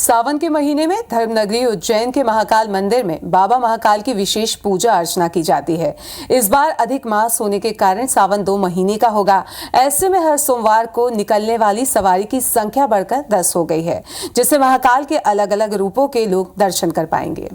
सावन के महीने में धर्मनगरी उज्जैन के महाकाल मंदिर में बाबा महाकाल की विशेष पूजा अर्चना की जाती है। इस बार अधिक मास होने के कारण सावन 2 महीने का होगा। ऐसे में हर सोमवार को निकलने वाली सवारी की संख्या बढ़कर 10 हो गई है, जिससे महाकाल के अलग अलग रूपों के लोग दर्शन कर पाएंगे।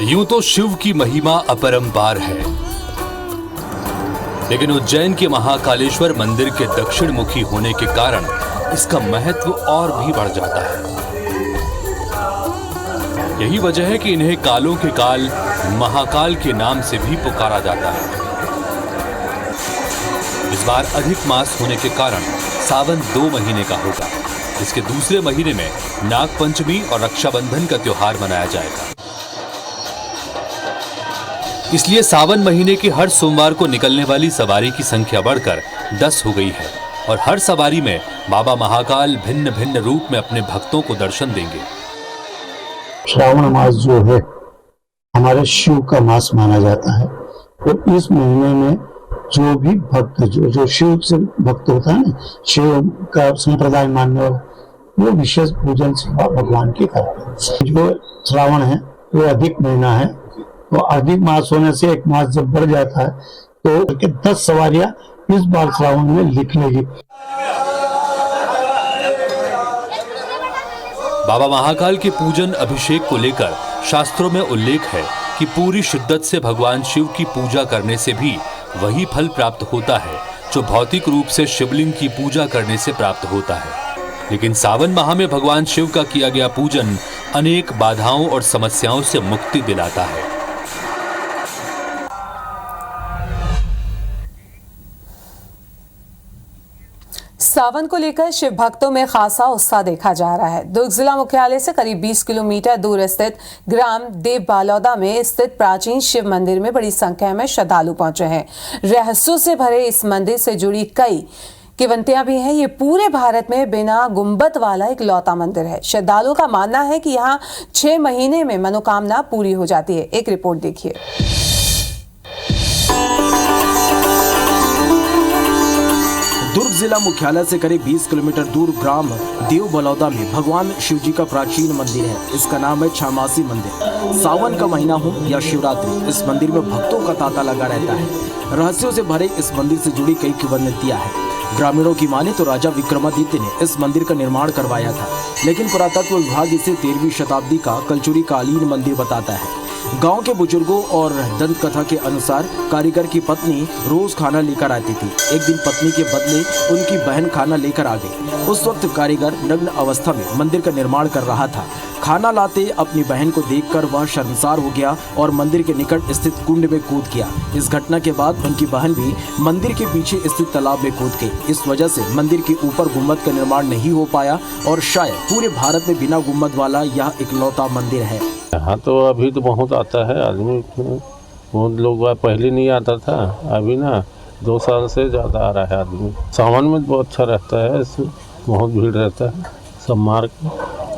यूं तो शिव की महिमा अपरंपार है, लेकिन उज्जैन के महाकालेश्वर मंदिर के दक्षिण मुखी होने के कारण इसका महत्व और भी बढ़ जाता है। यही वजह है कि इन्हें कालों के काल महाकाल के नाम से भी पुकारा जाता है। इस बार अधिक मास होने के कारण सावन 2 महीने का होगा, जिसके दूसरे महीने में नाग पंचमी और रक्षाबंधन का त्योहार मनाया जाएगा। इसलिए सावन महीने के हर सोमवार को निकलने वाली सवारी की संख्या बढ़कर 10 हो गई है और हर सवारी में बाबा महाकाल भिन्न भिन्न रूप में अपने भक्तों को दर्शन देंगे। श्रावण मास जो है हमारे शिव का मास माना जाता है, तो इस महीने में जो भी भक्त जो शिव से भक्त होता है ना, शिव का संप्रदाय मानने वाला, वो विशेष पूजन सेवा भगवान की करते हैं। जो श्रावण है वो अधिक महीना है, तो अधिक मास होने से एक मास जब बढ़ जाता है तो 10 सवारियां इस बार श्रावण में निकलेगी। बाबा महाकाल के पूजन अभिषेक को लेकर शास्त्रों में उल्लेख है कि पूरी शिद्दत से भगवान शिव की पूजा करने से भी वही फल प्राप्त होता है जो भौतिक रूप से शिवलिंग की पूजा करने से प्राप्त होता है। लेकिन सावन माह में भगवान शिव का किया गया पूजन अनेक बाधाओं और समस्याओं से मुक्ति दिलाता है। सावन को लेकर शिव भक्तों में खासा उत्साह देखा जा रहा है। दुर्ग जिला मुख्यालय से करीब 20 किलोमीटर दूर स्थित ग्राम देव बालौदा में स्थित प्राचीन शिव मंदिर में बड़ी संख्या में श्रद्धालु पहुंचे हैं। रहस्यों से भरे इस मंदिर से जुड़ी कई किंवदंतियां भी हैं। ये पूरे भारत में बिना गुंबद वाला एक लौता मंदिर है। श्रद्धालुओं का मानना है कि यहाँ 6 महीने में मनोकामना पूरी हो जाती है। एक रिपोर्ट देखिए। दुर्ग जिला मुख्यालय से करीब 20 किलोमीटर दूर ग्राम देव बलौदा में भगवान शिव जी का प्राचीन मंदिर है। इसका नाम है छामासी मंदिर। सावन का महीना हो या शिवरात्रि, इस मंदिर में भक्तों का तांता लगा रहता है। रहस्यों से भरे इस मंदिर से जुड़ी कई किंवदंतियां हैं। ग्रामीणों की माने तो राजा विक्रमादित्य ने इस मंदिर का निर्माण करवाया था, लेकिन पुरातत्व विभाग इसे 13वीं शताब्दी का कलचुरी कालीन मंदिर बताता है। गांव के बुजुर्गों और दंत कथा के अनुसार कारीगर की पत्नी रोज खाना लेकर आती थी। एक दिन पत्नी के बदले उनकी बहन खाना लेकर आ गई। उस वक्त कारीगर नग्न अवस्था में मंदिर का निर्माण कर रहा था। खाना लाते अपनी बहन को देखकर वह शर्मसार हो गया और मंदिर के निकट स्थित कुंड में कूद गया। इस घटना के बाद उनकी बहन भी मंदिर के पीछे स्थित तालाब में कूद गई। इस वजह से मंदिर के ऊपर गुम्बद का निर्माण नहीं हो पाया और शायद पूरे भारत में बिना गुम्बद वाला यह इकलौता मंदिर है। यहाँ तो अभी तो बहुत आता है आदमी, बहुत लोग पहले नहीं आता था, अभी ना 2 साल से ज़्यादा आ रहा है आदमी। सावन में बहुत अच्छा रहता है, इसमें बहुत भीड़ रहता है सब मार्ग,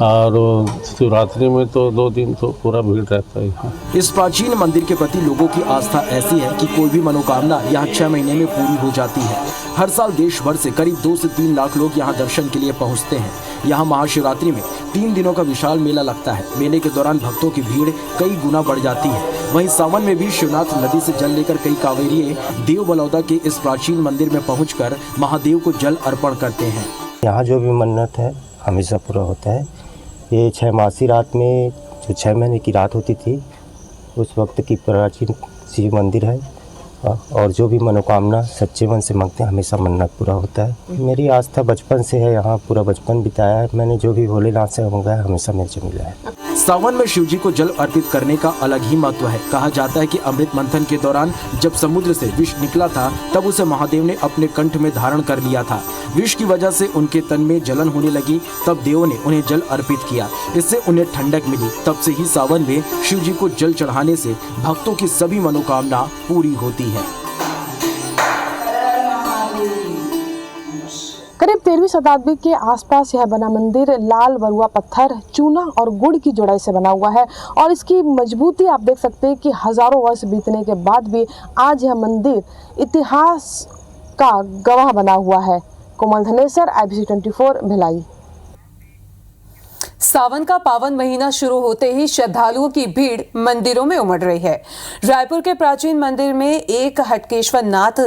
और शिवरात्रि में तो 2 दिन तो पूरा भीड़ रहता है। इस प्राचीन मंदिर के प्रति लोगों की आस्था ऐसी है कि कोई भी मनोकामना यहाँ 6 महीने में पूरी हो जाती है। हर साल देश भर से करीब 2 से 3 लाख लोग यहाँ दर्शन के लिए पहुँचते हैं। यहाँ महाशिवरात्रि में 3 दिनों का विशाल मेला लगता है। मेले के दौरान भक्तों की भीड़ कई गुना बढ़ जाती है। वहीं सावन में भी शिवनाथ नदी से जल लेकर कई कांवरिये देव बलौदा के इस प्राचीन मंदिर में पहुंचकर महादेव को जल अर्पण करते हैं। यहाँ जो भी मन्नत है हमेशा पूरा होता है। ये 6 मासी रात में जो 6 महीने की रात होती थी, उस वक्त की प्राचीन शिव मंदिर है, और जो भी मनोकामना सच्चे मन से मांगते हैं हमेशा मन्नत पूरा होता है। मेरी आस्था बचपन से है, यहाँ पूरा बचपन बिताया है मैंने। जो भी भोलेनाथ से मंगाया हमेशा मेरे से मिला है। सावन में शिव जी को जल अर्पित करने का अलग ही महत्व है। कहा जाता है कि अमृत मंथन के दौरान जब समुद्र से विष निकला था, तब उसे महादेव ने अपने कंठ में धारण कर लिया था। विष की वजह से उनके तन में जलन होने लगी, तब देवों ने उन्हें जल अर्पित किया। इससे उन्हें ठंडक मिली। तब से ही सावन में शिव जी को जल चढ़ाने से भक्तों की सभी मनोकामना पूरी होती है। करीब 13वीं 16वीं शताब्दी के आसपास यह बना मंदिर लाल वरुआ पत्थर, चूना और गुड़ की जोड़ाई से बना हुआ है और इसकी मजबूती आप देख सकते हैं कि हजारों वर्ष बीतने के बाद भी आज यह मंदिर इतिहास का गवाह बना हुआ है। कोमल धनेसर, IBC 24 भिलाई। सावन का पावन महीना शुरू होते ही श्रद्धालुओं की भीड़ मंदिरों में उमड़ रही है। रायपुर के प्राचीन मंदिर में एक हटकेश्वर नाथ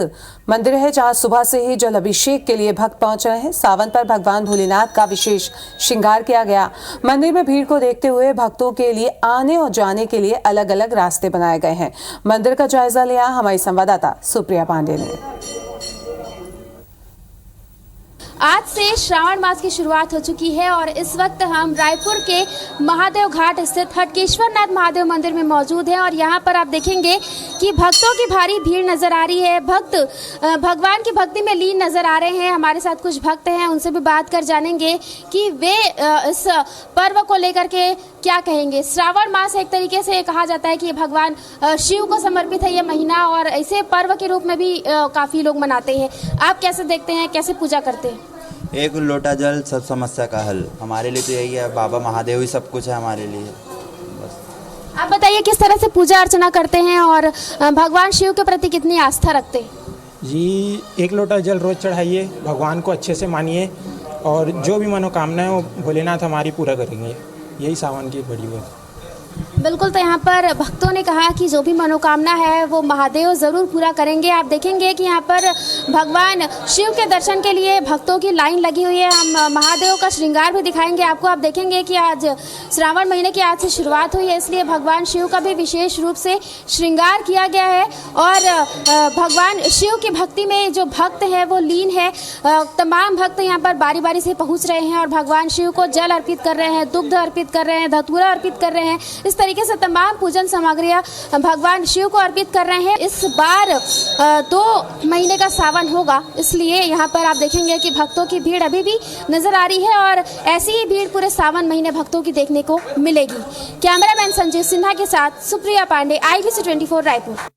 मंदिर है, जहां सुबह से ही जल अभिषेक के लिए भक्त पहुंच रहे हैं। सावन पर भगवान भोलेनाथ का विशेष श्रृंगार किया गया। मंदिर में भीड़ को देखते हुए भक्तों के लिए आने और जाने के लिए अलग अलग रास्ते बनाए गए हैं। मंदिर का जायजा लिया हमारी संवाददाता सुप्रिया पांडे ने। आज से श्रावण मास की शुरुआत हो चुकी है और इस वक्त हम रायपुर के महादेव घाट स्थित हटकेश्वर नाथ महादेव मंदिर में मौजूद हैं और यहाँ पर आप देखेंगे कि भक्तों की भारी भीड़ नजर आ रही है। भक्त भगवान की भक्ति में लीन नजर आ रहे हैं। हमारे साथ कुछ भक्त हैं, उनसे भी बात कर जानेंगे कि वे इस पर्व को लेकर के क्या कहेंगे। श्रावण मास एक तरीके से कहा जाता है कि भगवान शिव को समर्पित है ये महीना और ऐसे पर्व के रूप में भी काफ़ी लोग मनाते हैं। आप कैसे देखते हैं, कैसे पूजा करते हैं? एक लोटा जल सब समस्या का हल। हमारे लिए तो यही है, बाबा महादेव ही सब कुछ है हमारे लिए। बस आप बताइए किस तरह से पूजा अर्चना करते हैं और भगवान शिव के प्रति कितनी आस्था रखते हैं? जी, एक लोटा जल रोज चढ़ाइए, भगवान को अच्छे से मानिए और जो भी मनोकामना है वो भोलेनाथ हमारी पूरा करेंगे। यही सावन की बड़ी बात। बिल्कुल, तो यहाँ पर भक्तों ने कहा कि जो भी मनोकामना है वो महादेव ज़रूर पूरा करेंगे। आप देखेंगे कि यहाँ पर भगवान शिव के दर्शन के लिए भक्तों की लाइन लगी हुई है। हम महादेव का श्रृंगार भी दिखाएंगे आपको। आप देखेंगे कि आज श्रावण महीने की आज से शुरुआत हुई है, इसलिए भगवान शिव का भी विशेष रूप से श्रृंगार किया गया है और भगवान शिव की भक्ति में जो भक्त है वो लीन है। तमाम भक्त यहाँ पर बारी बारी से पहुँच रहे हैं और भगवान शिव को जल अर्पित कर रहे हैं, दुग्ध अर्पित कर रहे हैं, धतूरा अर्पित कर रहे हैं। इस तरीके से तमाम पूजन सामग्रियां भगवान शिव को अर्पित कर रहे हैं। इस बार 2 महीने का सावन होगा, इसलिए यहाँ पर आप देखेंगे कि भक्तों की भीड़ अभी भी नजर आ रही है और ऐसी ही भीड़ पूरे सावन महीने भक्तों की देखने को मिलेगी। कैमरामैन संजय सिन्हा के साथ सुप्रिया पांडे, IBC 24 रायपुर।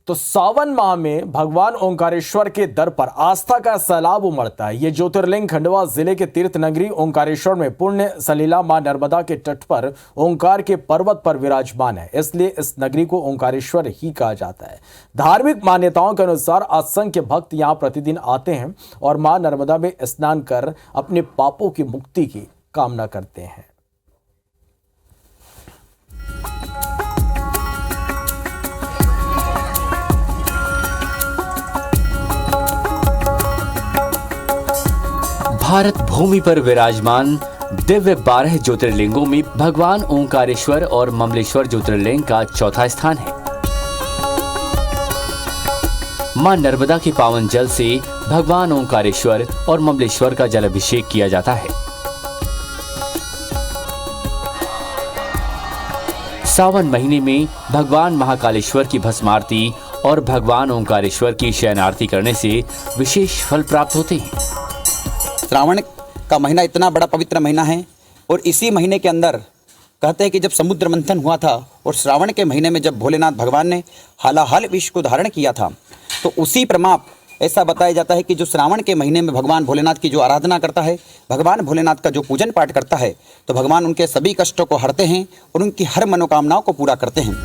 तो सावन माह में भगवान ओंकारेश्वर के दर पर आस्था का सैलाब उमड़ता है। ये ज्योतिर्लिंग खंडवा जिले के तीर्थ नगरी ओंकारेश्वर में पुण्य सलीला मां नर्मदा के तट पर ओंकार के पर्वत पर विराजमान है, इसलिए इस नगरी को ओंकारेश्वर ही कहा जाता है। धार्मिक मान्यताओं के अनुसार असंख्य भक्त यहाँ प्रतिदिन आते हैं और मां नर्मदा में स्नान कर अपने पापों की मुक्ति की कामना करते हैं। भारत भूमि पर विराजमान दिव्य 12 ज्योतिर्लिंगों में भगवान ओंकारेश्वर और ममलेश्वर ज्योतिर्लिंग का चौथा स्थान है। मां नर्मदा के पावन जल से भगवान ओंकारेश्वर और ममलेश्वर का जल अभिषेक किया जाता है। सावन महीने में भगवान महाकालेश्वर की भस्म आरती और भगवान ओंकारेश्वर की शयन आरती करने से विशेष फल प्राप्त होते हैं। श्रावण का महीना इतना बड़ा पवित्र महीना है और इसी महीने के अंदर कहते हैं कि जब समुद्र मंथन हुआ था और श्रावण के महीने में जब भोलेनाथ भगवान ने हालाहाल विष को धारण किया था, तो उसी प्रमाप ऐसा बताया जाता है कि जो श्रावण के महीने में भगवान भोलेनाथ की जो आराधना करता है, भगवान भोलेनाथ का जो पूजन पाठ करता है, तो भगवान उनके सभी कष्टों को हरते हैं और उनकी हर मनोकामनाओं को पूरा करते हैं।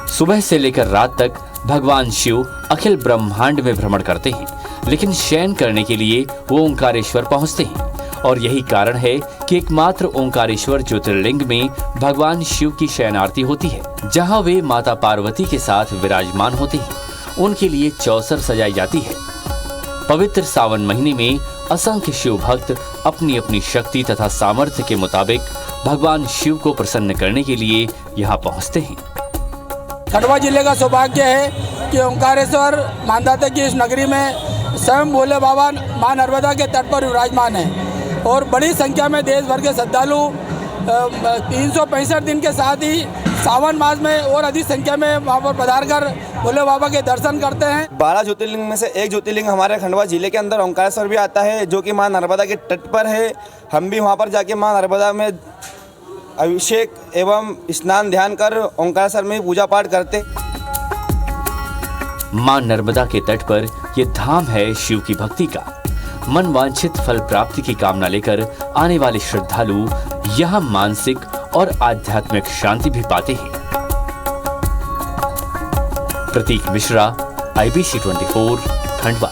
सुबह से लेकर रात तक भगवान शिव अखिल ब्रह्मांड में भ्रमण करते हैं, लेकिन शयन करने के लिए वो ओंकारेश्वर पहुंचते हैं और यही कारण है कि एकमात्र ओंकारेश्वर ज्योतिर्लिंग में भगवान शिव की शयन आरती होती है, जहां वे माता पार्वती के साथ विराजमान होते हैं। उनके लिए चौसर सजाई जाती है। पवित्र सावन महीने में असंख्य शिव भक्त अपनी अपनी शक्ति तथा सामर्थ्य के मुताबिक भगवान शिव को प्रसन्न करने के लिए यहाँ पहुँचते हैं। खंडवा जिले का सौभाग्य है कि ओंकारेश्वर मानदाता की इस नगरी में स्वयं भोले बाबा मां नर्मदा के तट पर विराजमान है और बड़ी संख्या में देश भर के श्रद्धालु 365 दिन के साथ ही सावन मास में और अधिक संख्या में वहाँ पर पधार कर भोले बाबा के दर्शन करते हैं। 12 ज्योतिर्लिंग में से एक ज्योतिर्लिंग हमारे खंडवा जिले के अंदर ओंकारेश्वर भी आता है, जो कि मां नर्मदा के तट पर है। हम भी वहाँ पर जाके मां नर्मदा में अभिषेक एवं स्नान ध्यान कर ओंकारेश्वर में पूजा पाठ करते। मां नर्मदा के तट पर ये धाम है शिव की भक्ति का। मन वांछित फल प्राप्ति की कामना लेकर आने वाले श्रद्धालु यहाँ मानसिक और आध्यात्मिक शांति भी पाते हैं। प्रतीक मिश्रा, IBC 24, खंडवा।